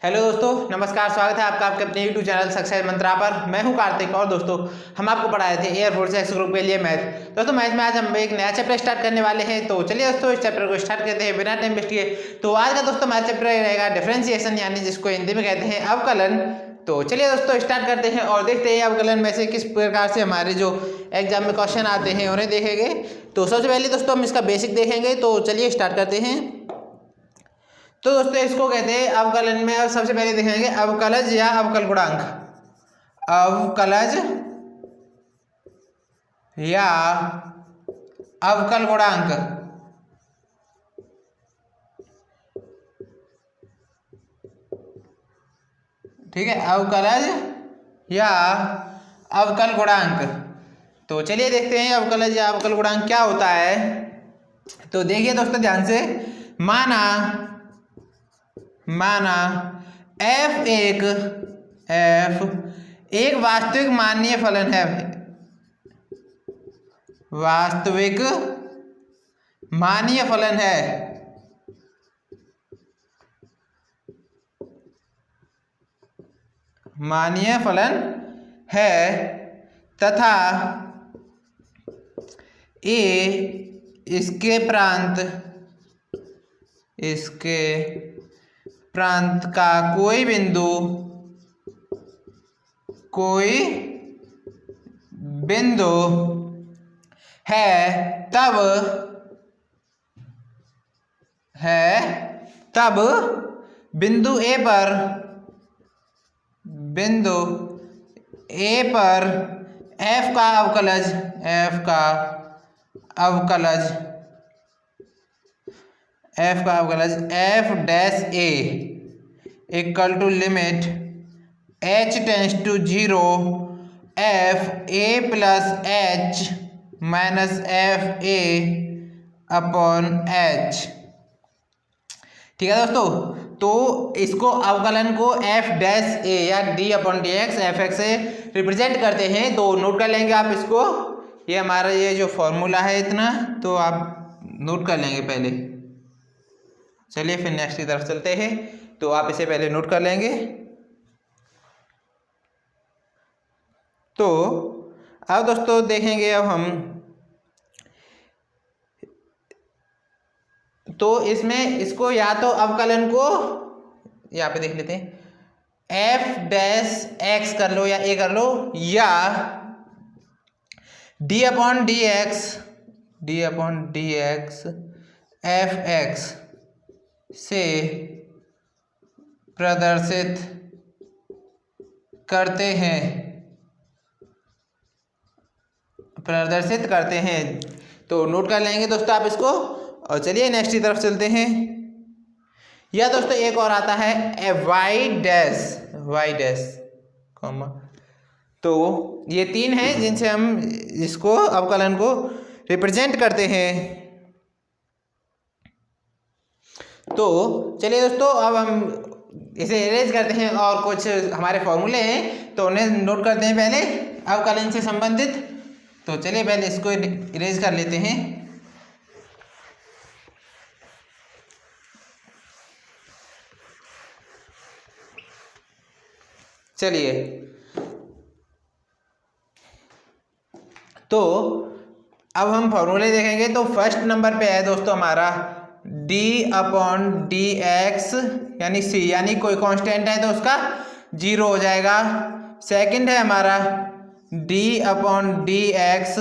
Hello दोस्तों, नमस्कार। स्वागत है आपका आपके अपने यूट्यूब चैनल सक्सेस मंत्रा पर। मैं हूं कार्तिक और दोस्तों हम आपको पढ़ाए थे एयरफोर्स एक्स ग्रुप के लिए मैथ। दोस्तों मैथ में आज हम एक नया चैप्टर स्टार्ट करने वाले हैं। तो चलिए दोस्तों इस चैप्टर को स्टार्ट करते हैं बिना टाइम वेस्ट किए। तो आज का दोस्तों हमारा चैप्टर रहेगा डिफरेंशिएशन, यानी जिसको हिंदी में कहते हैं अवकलन। तो चलिए दोस्तों स्टार्ट करते हैं और देखते हैं अवकलन में से किस प्रकार से हमारे जो एग्जाम में क्वेश्चन आते हैं उन्हें देखेंगे। तो सबसे पहले दोस्तों हम इसका बेसिक देखेंगे। तो चलिए स्टार्ट करते हैं। तो दोस्तों इसको कहते हैं अवकलन में, और सबसे पहले देखेंगे अवकलज या अवकल गुणांक। अवकलज या अवकल गुणांक। ठीक है, अवकलज या अवकल गुणांक। तो चलिए देखते हैं अवकलज या अवकल गुणांक क्या होता है। तो देखिए दोस्तों ध्यान से, माना f एक वास्तविक माननीय फलन है। वास्तविक माननीय फलन है। माननीय फलन है तथा a इसके प्रांत का कोई बिंदु है, तब बिंदु A पर f का अवकलज f dash a equal to limit h tends to 0 f a plus h minus f a upon h। ठीक है दोस्तों, तो इसको अवकलन को f डैश a या d upon D x F x से रिप्रेजेंट करते हैं। तो नोट कर लेंगे आप इसको। ये हमारा ये जो फॉर्मूला है इतना, तो आप नोट कर लेंगे पहले। चलिए फिर नेक्स्ट की तरफ चलते हैं। तो आप इसे पहले नोट कर लेंगे। तो अब दोस्तों देखेंगे अब हम, तो इसमें इसको या तो अवकलन को यहाँ पे देख लेते हैं, f डैश x कर लो या a कर लो, या d upon D x F x से प्रदर्शित करते हैं। तो नोट कर लेंगे दोस्तों आप इसको। और चलिए नेक्स्ट की तरफ चलते हैं। या दोस्तों एक और आता है वाई डैश कॉमा। तो ये तीन हैं जिनसे हम इसको अवकलन को रिप्रेजेंट करते हैं। तो चलिए दोस्तों अब हम इसे इरेज करते हैं और कुछ हमारे फॉर्मूले हैं तो उन्हें नोट करते हैं पहले अवकलन से संबंधित। तो चलिए पहले इसको इरेज कर लेते हैं। चलिए, तो अब हम फॉर्मूले देखेंगे। तो फर्स्ट नंबर पे है दोस्तों हमारा d अपॉन डी एक्स यानी c, यानी कोई कांस्टेंट है तो उसका 0 हो जाएगा। सेकंड है हमारा d upon D x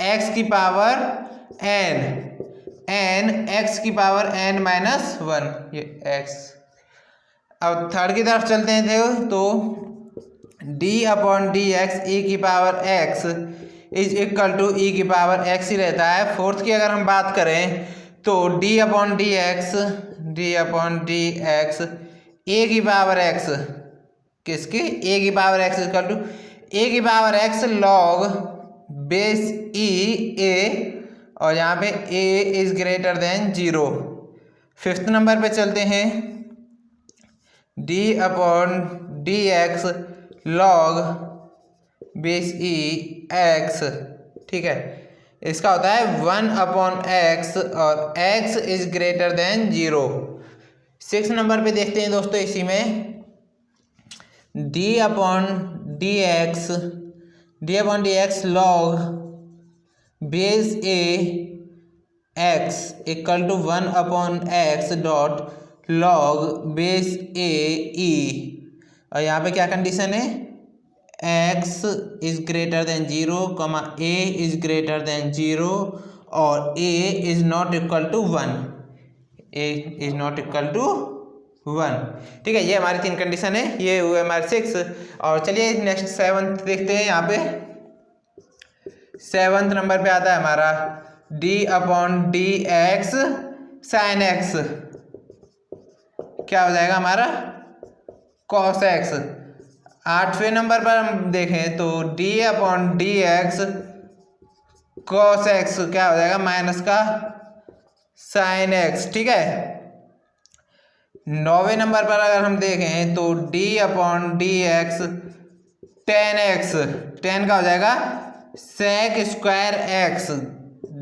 x की पावर n x की पावर n माइनस 1, ये x। अब थर्ड की तरफ चलते हैं। तो d upon D x e की power x is equal to e की पावर x ही रहता है। फोर्थ की अगर हम बात करें तो d upon D X a की पावर x, किसकी a की power x equal to a की power x log base e a, और यहाँ पे a is greater than 0। Fifth number पे चलते हैं, d upon D X log base E X. ठीक है, इसका होता है 1 अपॉन एक्स और x इज ग्रेटर देन 0। 6 नंबर पे देखते हैं दोस्तों इसी में D upon D X log base A X equal to 1 upon X dot log base A E. और यहाँ पे क्या कंडीशन है, x is greater than 0, a is greater than 0 और a is not equal to 1, a is not equal to 1। ठीक है, ये हमारी 3 कंडीशन है, ये हुए हमारे 6। और चलिए नेक्स्ट 7th देखते हैं। यहाँ पे 7th नंबर पे आता है हमारा d upon D x sine x, क्या हो जाएगा हमारा कॉस एक्स। 8वें नंबर पर हम देखें तो d upon D x cos x क्या हो जाएगा माइनस का साइन एक्स। ठीक है, 9वें नंबर पर अगर हम देखें तो d upon D x ten x, ten का हो जाएगा सेक स्क्वायर एक्स।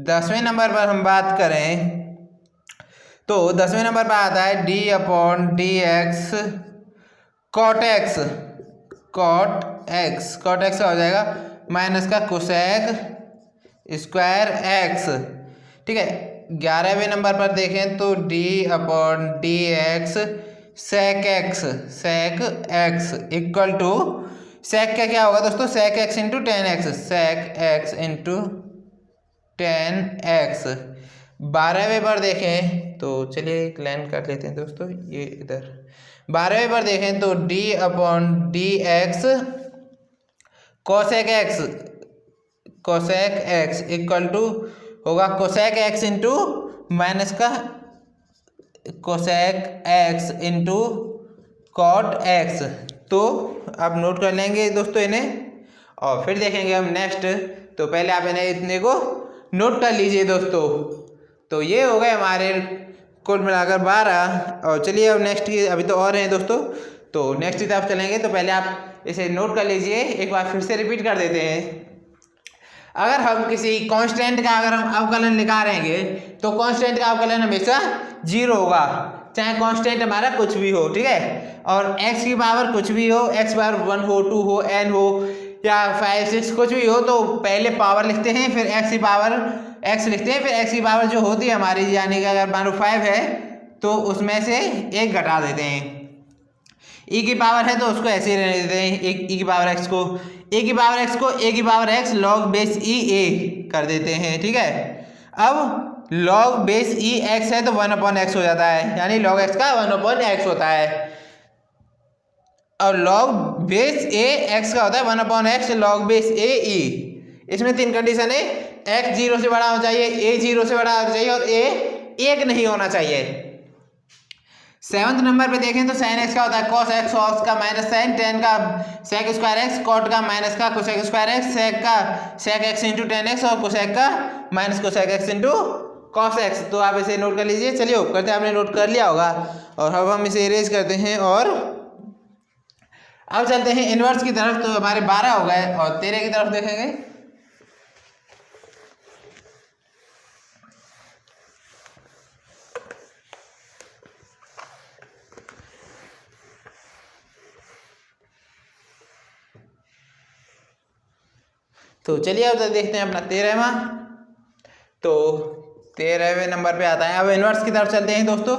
10वें नंबर पर हम बात करें तो 10वें नंबर पर आता है d upon D x cot x, cot x का हो जाएगा माइनस का कोसेक स्क्वायर एक्स। ठीक है, 11वें नंबर पर देखें तो d upon D x sec X equal to sec का क्या होगा दोस्तों, sec x into tan X, sec x into tan X. 12वें पर देखें तो चलिए एक लाइन काट लेते हैं दोस्तों, ये इधर 12वें पर देखें तो d upon D x cosec x equal to होगा कोसेक एक्स इंटू माइनस का cosec x into cot x. तो अब नोट कर लेंगे दोस्तों इन्हें और फिर देखेंगे हम नेक्स्ट। तो पहले आप इन्हें इतने को नोट कर लीजिए दोस्तों। तो ये हो गए हमारे कुल मिलाकर 12। और चलिए अब नेक्स्ट की अभी तो और हैं दोस्तों, तो नेक्स्ट की तरफ चलेंगे। तो पहले आप इसे नोट कर लीजिए, एक बार फिर से रिपीट कर देते हैं। अगर हम किसी कांस्टेंट का अगर हम अवकलन निकालेंगे तो कांस्टेंट का अवकलन हमेशा 0 होगा, चाहे कांस्टेंट हमारा कुछ भी हो। ठीक है, और x की पावर कुछ भी हो, x पावर 1 हो, 2 हो, n हो या 5, 6 कुछ भी हो, तो पहले पावर लिखते हैं फिर x की पावर x लिखते हैं, फिर x की पावर जो होती है हमारी, यानी कि अगर मान लो 5 है तो उसमें से 1 घटा देते हैं। e की पावर है तो उसको ऐसे ही रहने देते हैं, e की पावर x को a की power x log base e a कर देते हैं। ठीक है, अब लॉग बेस e x है तो 1 अपॉन x हो जाता है, यानी लॉग x का 1 अपॉन x होता है। और लॉग बेस a x का होता है 1 upon x log base a e। इसमें 3 कंडीशन है, x 0 से बड़ा होना चाहिए, a 0 से बड़ा होना चाहिए और a 1 नहीं होना चाहिए। 7th नंबर पे देखें तो साइन एक्स का होता है कॉस एक्स, कॉस का माइनस साइन, टेन का सेक स्क्वायर एक्स, कॉट का माइनस का कोसेक स्क्वायर एक्स, सेक का sec x into tan x और कोसेक का minus cosec x into cos x. तो आप इसे नोट कर लीजिए। चलिए होप करते हैं आपने नोट कर लिया होगा। और अब हम इसे इरेज करते हैं और अब चलते हैं इनवर्स की तरफ। तो हमारे 12 हो गए और 13 की तरफ देखेंगे। तो चलिए अब देखते हैं अपना 13वां। तो 13वें नंबर पे आता है, अब इनवर्स की तरफ चलते हैं दोस्तों।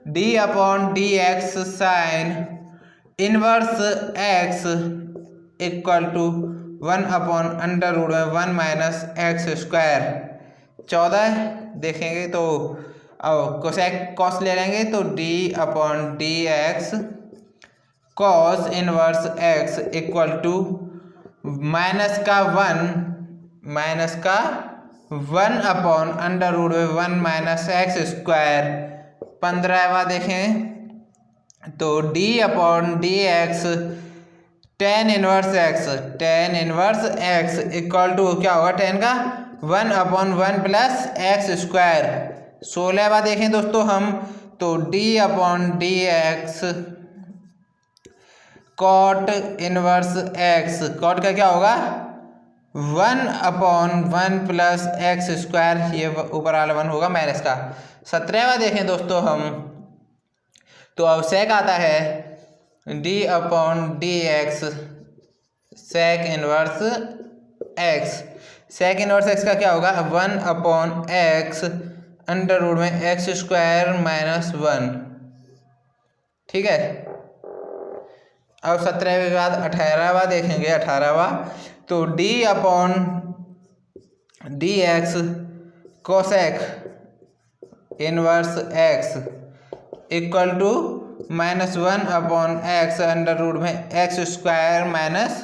d upon D x sine inverse x equal to 1 upon under root में 1 माइनस एक्स स्क्वायर। 14 देखेंगे तो अब कोसेक कॉस ले लेंगे तो d upon D x cos inverse x equal to minus का 1 अपॉन अंडर रूट में 1 माइनस एक्स स्क्वायर। 15वां देखें तो d upon D x tan inverse x equal to क्या होगा, टेन का 1 अपॉन 1 प्लस एक्स स्क्वायर। 16वां देखें दोस्तों हम तो d upon D x cot inverse x, cot का क्या होगा 1 अपॉन 1 प्लस एक्स स्क्वायर, ये ऊपर वाला 1 होगा माइनस का। 17वां देखें दोस्तों हम तो अब सेक आता है d upon D x sec inverse x. Sec inverse x का क्या होगा? 1 अपॉन एक्स अंडर रूट में एक्स स्क्वायर माइनस 1। ठीक है। अब 17वें के बाद 18वां देखेंगे। 18वां तो D upon D x cosec inverse x equal to -1 upon x under root में एक्स स्क्वायर माइनस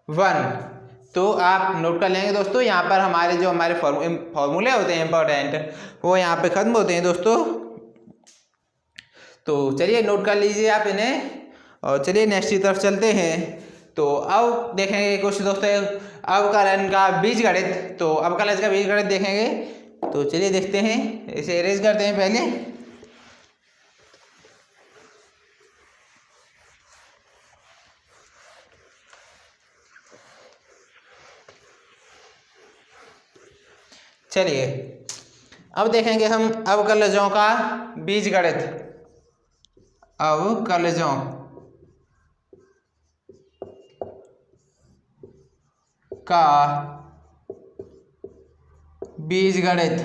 1। तो आप नोट कर लेंगे दोस्तों, यहाँ पर हमारे जो हमारे फॉर्मूले होते हैं इंपॉर्टेंट, वो यहाँ पे ख़त्म होते हैं दोस्तों। तो चलिए नोट कर लीजिए आप इन्हें, और चलिए नेक्स्ट की तरफ चलते हैं। तो अब देखेंगे कुछ दोस्तों अवकलन का बीजगणित। तो अवकलन का बीजगणित देखेंगे, तो चलिए देखते हैं। इसे इरेज करते हैं पहले। चलिए अब देखेंगे हम अवकलजों का बीजगणित। अवकलजों का बीजगणित।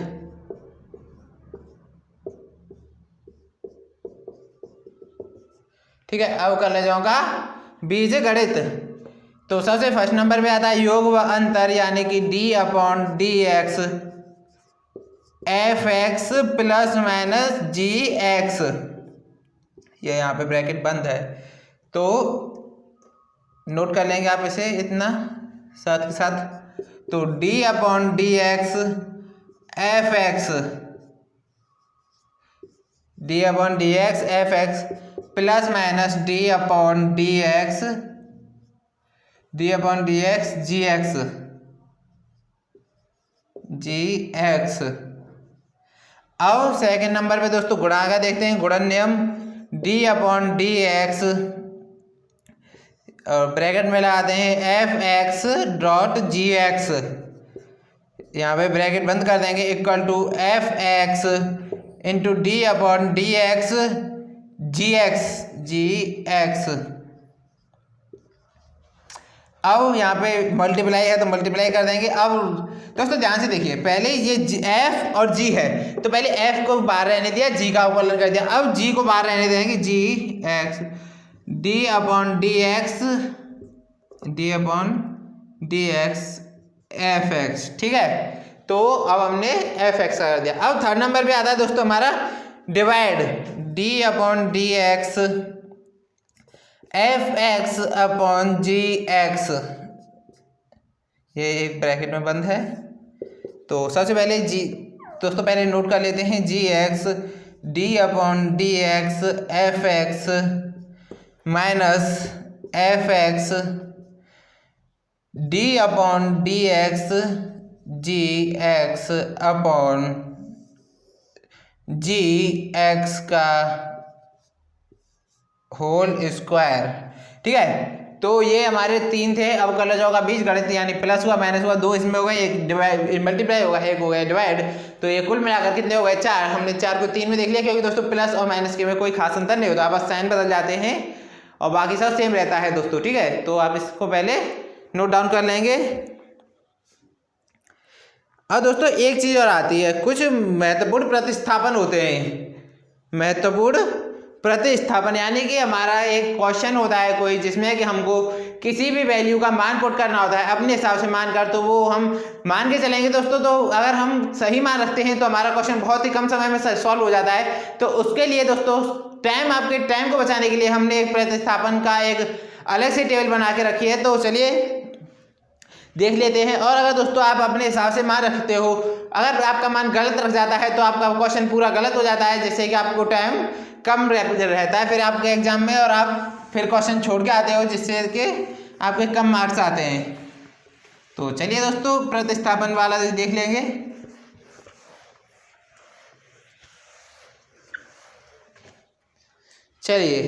ठीक है, अवकलजों का बीजगणित। तो सबसे फर्स्ट नंबर पे आता है योग व अंतर, यानी कि D upon D x F X plus minus G X. ये यहाँ पे ब्रैकेट बंद है, तो नोट कर लेंगे आप इसे इतना साथ के साथ। तो D upon D x F X, D upon D x F X plus minus D upon D X G X अब सेकंड नंबर पे दोस्तों गुणा का देखते हैं, गुणन नियम। डी अपॉन डी एक्स और ब्रैकेट में लगाते हैं F X dot G X, यहाँ पे ब्रैकेट बंद कर देंगे, equal to F X into D upon D X G X. अब यहाँ पे मल्टीप्लाई है तो मल्टीप्लाई कर देंगे। अब दोस्तों ध्यान से देखिए, पहले ये एफ और जी है, तो पहले एफ को बाहर रहने दिया, जी का अवकलन कर दिया। अब जी को बाहर रहने देंगे, G X D upon D x F X. ठीक है, तो अब हमने एफ एक्स कर दिया। अब थर्ड नंबर पे आता है दोस्तों हमारा divide, D upon D x F X upon G X. ये एक ब्रैकेट में बंद है। तो सबसे पहले जी दोस्तों पहले नोट कर लेते हैं, G X D upon D x F X minus F X D upon D X G X upon G X का होल स्क्वायर। ठीक है, तो ये हमारे तीन थे अवकलजों का बीजगणित, यानी प्लस हुआ माइनस हुआ, दो इसमें हो गए, एक डिवाइड मल्टीप्लाई होगा, एक हो गया डिवाइड। तो ये कुल मिलाकर कितने हो गए? 4। हमने 4 को 3 में देख लिया, क्योंकि दोस्तों प्लस और माइनस के में कोई खास अंतर नहीं होता, बस साइन बदल जाते हैं और बाकी सब सेम रहता है दोस्तों। ठीक है, तो आप इसको पहले नोट डाउन कर लेंगे। अब दोस्तों एक चीज़ और आती है, कुछ महत्वपूर्ण प्रतिस्थापन होते हैं। महत्वपूर्ण प्रतिस्थापन यानी कि हमारा एक क्वेश्चन होता है कोई, जिसमें कि हमको किसी भी वैल्यू का मान पुट करना होता है अपने हिसाब से मान कर। तो वो हम मान के चलेंगे दोस्तों, तो अगर हम सही मान रखते हैं तो हमारा क्वेश्चन बहुत ही कम समय में सॉल्व हो जाता है। तो उसके लिए दोस्तों आपके टाइम को बचाने के लिए हमने एक प्रतिस्थापन का एक अलग से टेबल बना के रखी है। तो चलिए देख लेते हैं। और अगर दोस्तों आप अपने हिसाब से मान रखते हो, अगर आपका मान गलत रख जाता है तो आपका क्वेश्चन पूरा गलत हो जाता है, जिससे कि आपको टाइम कम रहता है फिर आपके एग्जाम में, और आप फिर क्वेश्चन छोड़ के आते हो, जिससे कि आपके कम मार्क्स आते हैं। तो चलिए दोस्तों प्रतिस्थापन वाला देख लेंगे। चलिए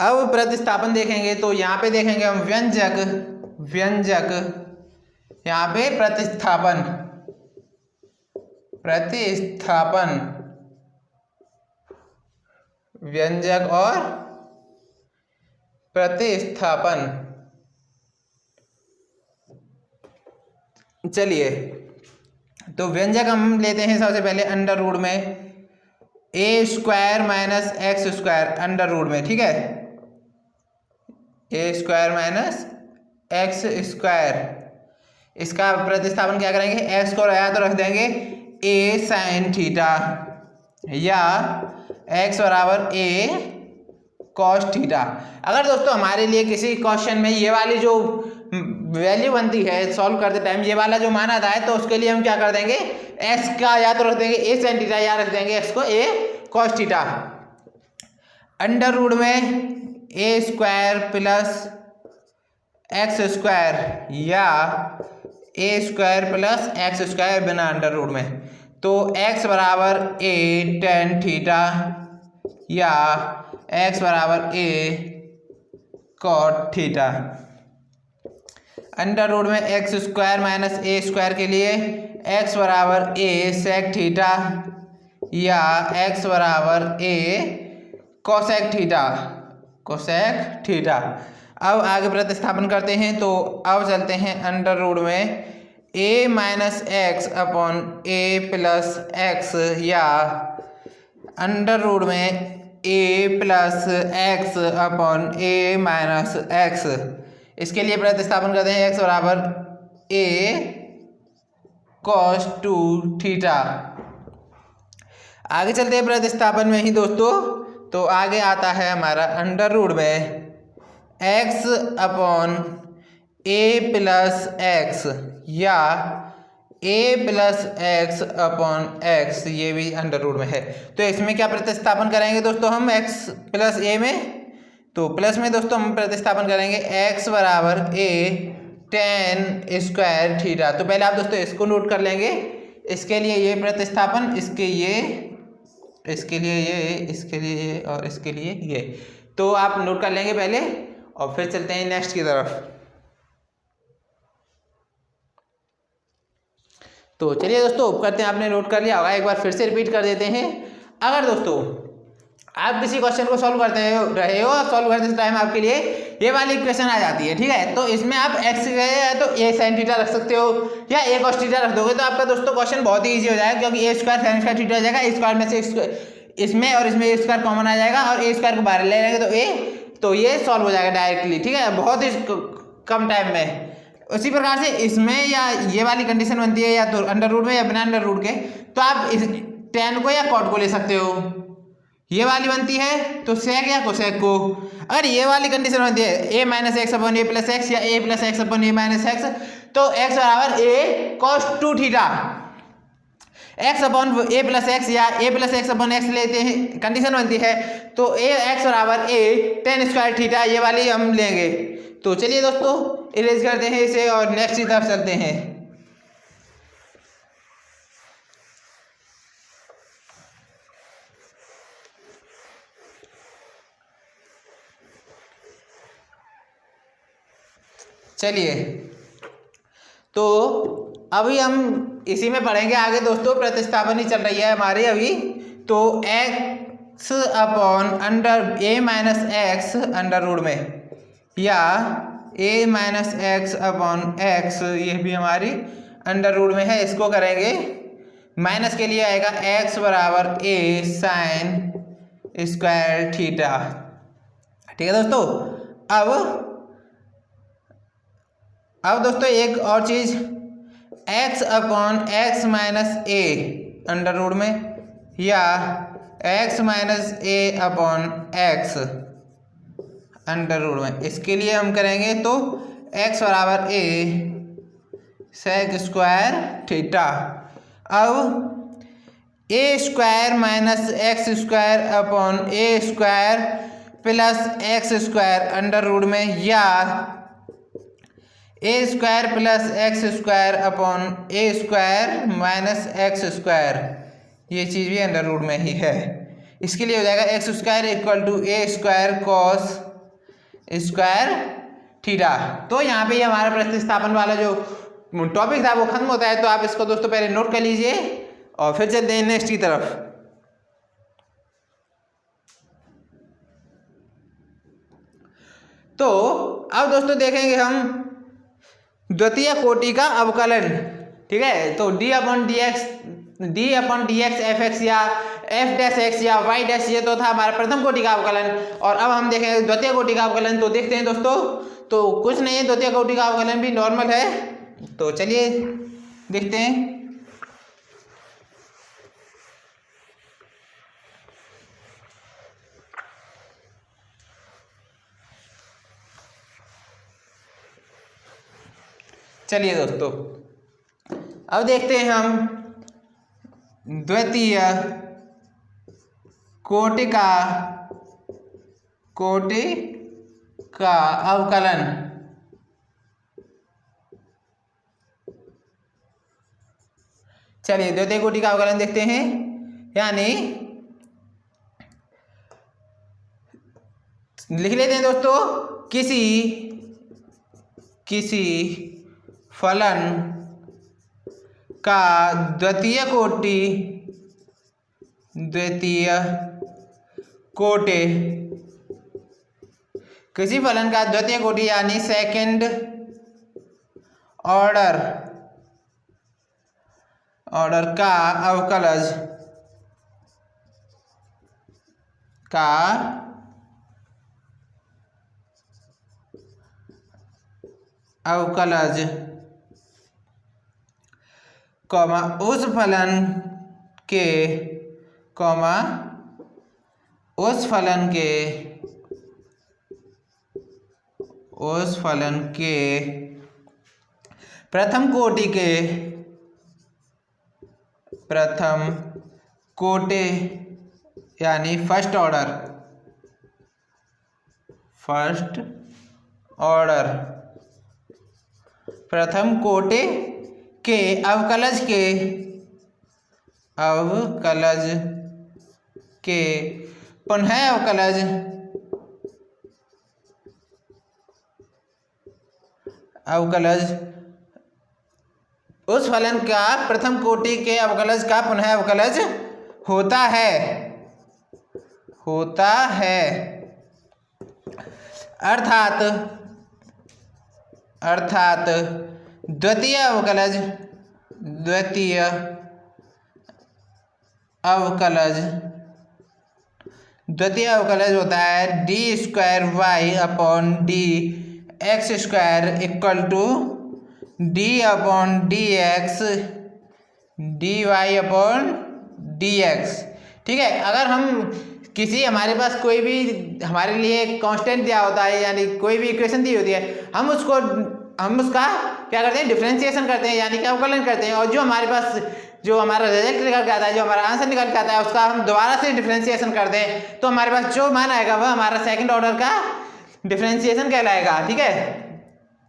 अब प्रतिस्थापन देखेंगे, तो यहाँ पे देखेंगे हम व्यंजक, यहाँ पे प्रतिस्थापन व्यंजक और प्रतिस्थापन। चलिए, तो व्यंजक हम लेते हैं सबसे पहले अंडर रूट में A square minus X square under root में, ठीक है, A square minus X square. इसका प्रतिस्थापन क्या करेंगे, एक्स को या तो रख देंगे ए साइन थीटा या एक्स बराबर ए कॉस थीटा। अगर दोस्तों हमारे लिए किसी क्वेश्चन में ये वाली जो वैल्यू बनती है सॉल्व करते टाइम, ये वाला जो मान आता है, तो उसके लिए हम क्या कर देंगे, एक्स का या तो रख देंगे ए साइन थीटा या रख देंगे एक्स को ए कॉस थीटा। अंडर रूट में A square plus x square या A square plus x square बिना अंडर रूट में, तो एक्स बराबर ए टेन थीटा या एक्स बराबर ए कॉट थीटा। अंडर रूट में एक्स स्क्वायर माइनस ए स्क्वायर के लिए एक्स बराबर ए सेक थीटा या एक्स बराबर ए कोसेक थीटा, कोसेक थीटा। अब आगे प्रतिस्थापन करते हैं, तो अब चलते हैं अंडर रूट में ए minus X upon A plus X या अंडर रूट में ए plus X upon A minus x. इसके लिए प्रतिस्थापन करते हैं, एक्स बराबर ए कॉस टू थीटा। आगे चलते हैं प्रतिस्थापन में ही दोस्तों, तो आगे आता है हमारा अंडर रूट में x upon A plus X या A plus X upon x, ये भी अंडर रूट में है। तो इसमें क्या प्रतिस्थापन करेंगे दोस्तों हम एक्स प्लस ए में, तो प्लस में दोस्तों हम प्रतिस्थापन करेंगे एक्स बराबर ए टेन स्क्वायर थीटा। तो पहले आप दोस्तों इसको नोट कर लेंगे, इसके लिए ये प्रतिस्थापन, इसके ये, इसके लिए ये, इसके लिए ये और इसके लिए ये, तो आप नोट कर लेंगे पहले और फिर चलते हैं नेक्स्ट की तरफ। तो चलिए दोस्तों करते हैं, आपने नोट कर लिया होगा, एक बार फिर से रिपीट कर देते हैं। अगर दोस्तों आप किसी क्वेश्चन को सॉल्व करते रहे हो, सॉल्व करते टाइम आपके लिए ये वाली इक्वेशन आ जाती है, ठीक है, तो इसमें आप एक्स या तो ए साइन थीटा रख सकते हो या ए कॉस थीटा रख दोगे, तो आपका दोस्तों क्वेश्चन बहुत ही ईजी हो जाएगा, क्योंकि ए स्क्वायर साइन स्क्वायर थीटा हो जाएगा, ए स्क्वायर में से इसमें और इसमें ए स्क्वायर कॉमन आ जाएगा और ए स्क्वायर को बाहर ले लेंगे तो ए, तो ये सॉल्व हो जाएगा डायरेक्टली, ठीक है, बहुत ही कम टाइम में। उसी प्रकार से इसमें या ये वाली कंडीशन बनती है या तो अंडर रूट में या बिना अंडर रूट के, तो आप इस टेन को या कॉट को ले सकते हो। ये वाली बनती है तो सेक या कोसेक को। अगर ये वाली कंडीशन बनती है A minus X upon A plus X या A plus X upon A minus X, तो एक्स बराबर A cos two theta, X upon A plus X या A plus X upon X लेते हैं, कंडीशन बनती है तो ए एक्स बराबर ए टेन स्क्वायर थीटा, ये वाली हम लेंगे। तो चलिए दोस्तों इरेज करते हैं इसे और नेक्स्ट की तरफ चलते हैं। चलिए, तो अभी हम इसी में पढ़ेंगे आगे दोस्तों, प्रतिस्थापन ही चल रही है हमारी अभी। तो एक्स अपॉन अंडर ए माइनस एक्स अंडर रूट में या ए माइनस एक्स अपॉन एक्स, ये भी हमारी अंडर रूट में है, इसको करेंगे माइनस के लिए आएगा एक्स बराबर ए साइन स्क्वायर थीटा, ठीक है दोस्तों। अब दोस्तों एक और चीज़, x upon x minus A under root में या x माइनस ए अपॉन एक्स अंडर रूट में, इसके लिए हम करेंगे तो x बराबर ए सेक स्क्वायर थीटा। अब A square minus X square upon A square plus x square under root में या A square plus x square upon A square minus X square, ये चीज़ भी अंडर रूट में ही है। इसके लिए हो जाएगा x square equal to a square cos square theta. तो यहाँ पे हमारा प्रतिस्थापन वाला जो टॉपिक था वो खत्म होता है। तो आप इसको दोस्तों पहले नोट कर लीजिए और फिर चलते हैं नेक्स्ट की तरफ। तो अब दोस्तों देखेंगे हम द्वितीय कोटि का अवकलन। ठीक है, तो D upon D x F x या एफ डैश एक्स या वाई डैश, ये तो था हमारा प्रथम कोटि का अवकलन। और अब हम देखेंगे द्वितीय कोटि का अवकलन। तो देखते हैं दोस्तों, तो कुछ नहीं है, द्वितीय कोटि का अवकलन भी नॉर्मल है। तो चलिए देखते हैं। चलिए दोस्तों, अब देखते हैं हम द्वितीय कोटि का अवकलन। चलिए द्वितीय कोटि का अवकलन देखते हैं। यानी लिख लेते हैं दोस्तों, किसी फलन का द्वितीय कोटि किसी फलन का द्वितीय कोटि यानी सेकंड ऑर्डर का अवकलज उस फलन के प्रथम कोटि यानी फर्स्ट ऑर्डर प्रथम कोटि के अवकलज के पुनः अवकलज उस फलन का प्रथम कोटि के अवकलज का पुनः अवकलज होता है। अर्थात द्वितीय अवकलज होता है d square y upon D x square equal to d upon D x d y upon D x. ठीक है, अगर हम हमारे पास कोई भी हमारे लिए कांस्टेंट दिया होता है, यानी कोई भी इक्वेशन दी होती है, हम उसका क्या करते हैं, डिफरेंशिएशन करते हैं, यानी कि अवकलन करते हैं। और जो हमारा रिजल्ट निकल के आता है, जो हमारा आंसर निकल के आता है, उसका हम दोबारा से डिफरेंशिएशन करते हैं, तो हमारे पास जो मान आएगा वह हमारा सेकंड ऑर्डर का डिफरेंशिएशन कहलाएगा। ठीक है,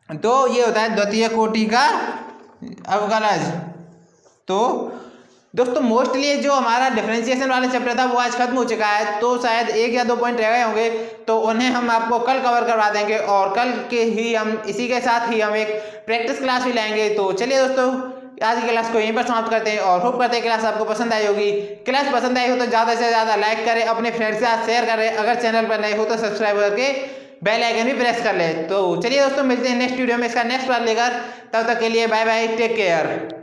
तो ये होता है द्वितीय कोटि का अवकलज। तो दोस्तों मोस्टली जो हमारा डिफरेंशिएशन वाला चैप्टर था वो आज खत्म हो चुका है, तो शायद 1 या 2 पॉइंट रह गए होंगे, तो उन्हें हम आपको कल कवर करवा देंगे। और कल के ही हम इसी के साथ ही हम एक प्रैक्टिस क्लास भी लाएंगे। तो चलिए दोस्तों, आज की क्लास को यहीं पर समाप्त करते हैं और होप करते हैं क्लास आपको पसंद आई होगी। क्लास पसंद आई हो तो ज़्यादा से ज़्यादा लाइक करें, अपने फ्रेंड्स के साथ शेयर करें, अगर चैनल पर नए हो तो सब्सक्राइब करके बेल आइकन भी प्रेस कर ले। तो चलिए दोस्तों, मिलते हैं नेक्स्ट वीडियो में इसका नेक्स्ट पार्ट लेकर। तब तक के लिए बाय बाय, टेक केयर।